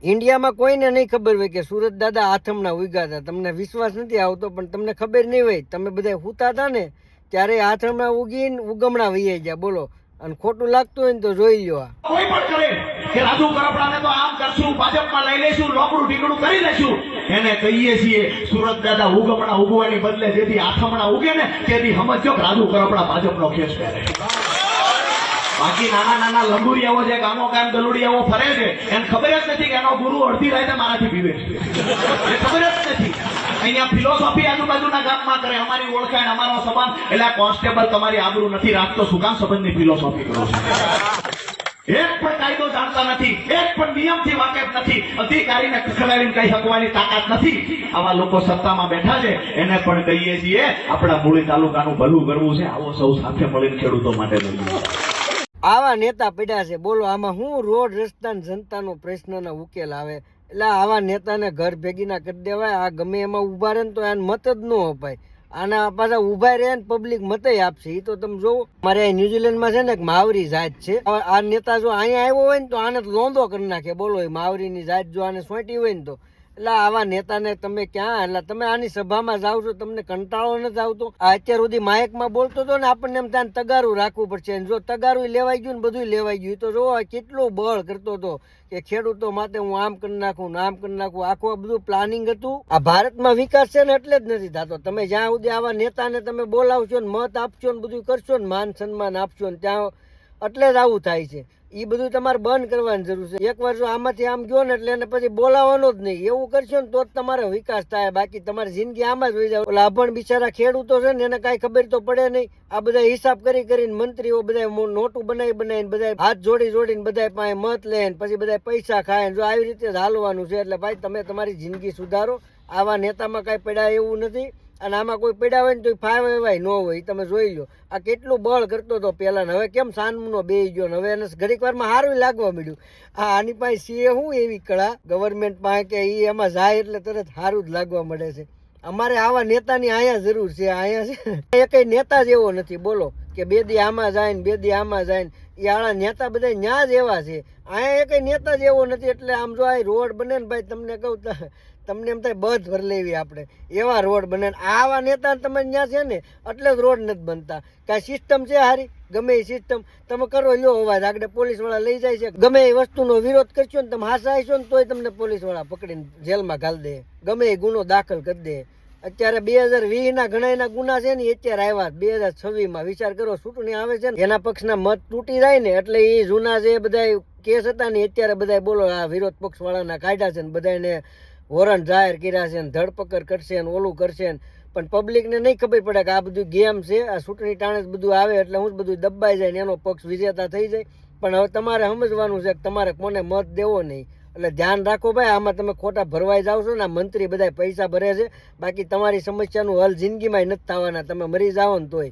ઇન્ડિયામાં કોઈને નહીં ખબર હોય કે સુરત દાદા આથમણા ઉગ્યા હતા. તમને વિશ્વાસ નથી આવતો, પણ તમને ખબર નહીં હોય. તમે બધા હુતા હતા ને ત્યારે આથમણા ઉગીને ઉગમણા વહી ગયા. બોલો, અને ખોટું લાગતું હોય ને તો જોઈ લો. કોઈ પણ કરે કે રાજુ કરપડાને તો આમ કરશું, ભાજપમાં લઈ લેશું, લોકડું ઢીકડું કરી લેશું, એને કહીએ છીએ સુરત દાદા ઉગમણા ઉગવાની બદલે જેથી આથમણા ઉગે ને તેથી સમજો કે રાજુ કરપડા ભાજપનો ખેસ પહેરે. બાકી નાના નાના લંગુરિયાઓ જે ગામો ગામ ગલુડિયાઓ ફરે છે એને ખબર જ નથી કે એનો ગુરુ અડધી રાતે મારાથી પીવે છે. એ ખબર જ નથી. અહીંયા ફિલોસોફી આજુબાજુના ગામમાં કરે, અમારી ઓળખાણ, અમારો સંબંધ, એટલે કોન્સ્ટેબલ તમારી આબરૂ નથી રાખતો, શું કામ સંબંધની ફિલોસોફી કરો છો? એક પણ કાયદો જાણતા નથી, એક પણ નિયમથી વાકેફ નથી, અધિકારીને ખખડાવીને કઈ શકવાની તાકાત નથી. આવા લોકો સત્તામાં બેઠા છે, એને પણ કહીએ છીએ આપણા મૂળી તાલુકાનું ભલું કરવું છે, આવો સૌ સાથે મળીને ખેડૂતો માટે લઈએ. આવા નેતા પડ્યા છે. બોલો, આમાં હું રોડ રસ્તા જનતાનો પ્રશ્નનો ઉકેલ આવે? એટલે આવા નેતાને ઘર ભેગીના કરી દેવાય. આ ગમે એમાં ઉભા રહે ને તો આને મત જ ન અપાય. આના પાછા ઉભા રહે ને પબ્લિક મતે આપશે. એ તો તમે જોવો, મારે અહીં ન્યુઝીલેન્ડમાં છે ને એક માવરી જાત છે. આ નેતા જો અહીંયા આવ્યો હોય ને તો આને લોંદો કરી નાખે. બોલો, એ માવરીની જાત જો આને સોંટી હોય ને તો. એટલે આવા નેતાને તમે ક્યાં, એટલે તમે આની સભામાં જાઓ છો, તમને કંટાળો નથી આવતો? આ અત્યાર સુધી માયકમાં બોલતો હતો ને, આપણને એમ ત્યાં તગારું રાખવું પડશે. જો તગારું લેવાઈ ગયું ને બધું લેવાઈ ગયું તો જોવો કેટલું બળ કરતો હતો કે ખેડૂતો માટે હું આમ કરી નાખું ને આમ કરી નાખું. આખું આ બધું પ્લાનિંગ હતું. આ ભારતમાં વિકાસ છે ને એટલે જ નથી થતો. તમે જ્યાં સુધી આવા નેતાને તમે બોલાવશો ને મત આપશો ને બધું કરશો ને માન સન્માન આપશો ને ત્યાં એટલે જ આવું થાય છે. એ બધું તમારે બંધ કરવાની જરૂર છે. એકવાર જો આમાંથી આમ ગયો ને એટલે એને પછી બોલાવવાનો જ નહીં. એવું કરશો ને તો જ તમારો વિકાસ થાય. બાકી તમારી જિંદગી આમાં જ વહી જાય. ઓલા અભણ બિચારા ખેડૂતો છે ને એને કાંઈ ખબર તો પડે નહીં. આ બધા હિસાબ કરીને મંત્રીઓ બધા નોટું બનાવીને બધા હાથ જોડીને બધા પાસે મત લે ને પછી બધા પૈસા ખાય. જો આવી રીતે જ હાલવાનું છે. એટલે ભાઈ તમે તમારી જિંદગી સુધારો. આવા નેતામાં કાંઈ પડ્યા એવું નથી. અને આમાં કોઈ પડ્યા હોય ને તો ફાવ એવાય ન હોય. તમે જોઈ લો, આ કેટલું બળ કરતો હતો પેલા ને હવે કેમ સાનમુનો બેહી ગયો ને હવે એને ઘડીક વારમાં સારું લાગવા મળ્યું. આની પાસે સીએ શું એવી કળા ગવર્મેન્ટ પાસે કે એ એમાં જાય એટલે તરત સારું જ લાગવા મળે છે. અમારે આવા નેતાની અહીંયા જરૂર છે. અહીંયા છે એ કઈ નેતા જ એવો નથી. બોલો કે બે દી આમાં જાય ને બે દી આમાં જાય ને. એ આળા નેતા બધા ન્યા જ એવા છે. અહીંયા એ કઈ નેતા જ એવો નથી. એટલે આમ જો આ રોડ બને ને ભાઈ, તમને કહું તમને એમ થાય બધ ભર લેવી આપણે, એવા રોડ બને. આવા નેતા તમે ત્યાં છે ને એટલે જ રોડ નથી બનતા. કાંઈ સિસ્ટમ છે હારી? ગમે એ સિસ્ટમ તમે કરો લ્યો અવાજ, આગળ પોલીસ વાળા લઈ જાય છે. ગમે એ વસ્તુનો વિરોધ કરશો ને તમે હાસાઈશો ને તોય તમને પોલીસ વાળા પકડીને જેલમાં ઘાલ દે, ગમે એ ગુનો દાખલ કરી દે. અત્યારે 2020 ઘણા ગુના છે ને અત્યારે આવ્યા 2026 વિચાર કરો, ચૂંટણી આવે છે ને એના પક્ષના મત તૂટી જાય ને એટલે એ જૂના જે બધા કેસ હતા ને અત્યારે બધા બોલો આ વિરોધ પક્ષ વાળાના કાઢ્યા છે ને બધાને વોરંટ જાહેર કર્યા છે ને ધરપકડ કરશે ને ઓલું કરશે ને. પણ પબ્લિકને નહીં ખબર પડે કે આ બધું ગેમ છે. આ ચૂંટણી ટાણે જ બધું આવે એટલે હું જ બધું દબાઈ જાય ને એનો પક્ષ વિજેતા થઈ જાય. પણ હવે તમારે સમજવાનું છે કે તમારે કોને મત દેવો નહીં. એટલે ધ્યાન રાખો ભાઈ, આમાં તમે ખોટા ભરવાઈ જાવ છો ને. મંત્રી બધા પૈસા ભરે છે, બાકી તમારી સમસ્યાનું હલ જિંદગીમાં નથી થવાના. તમે મરી જાઓ ને તોય.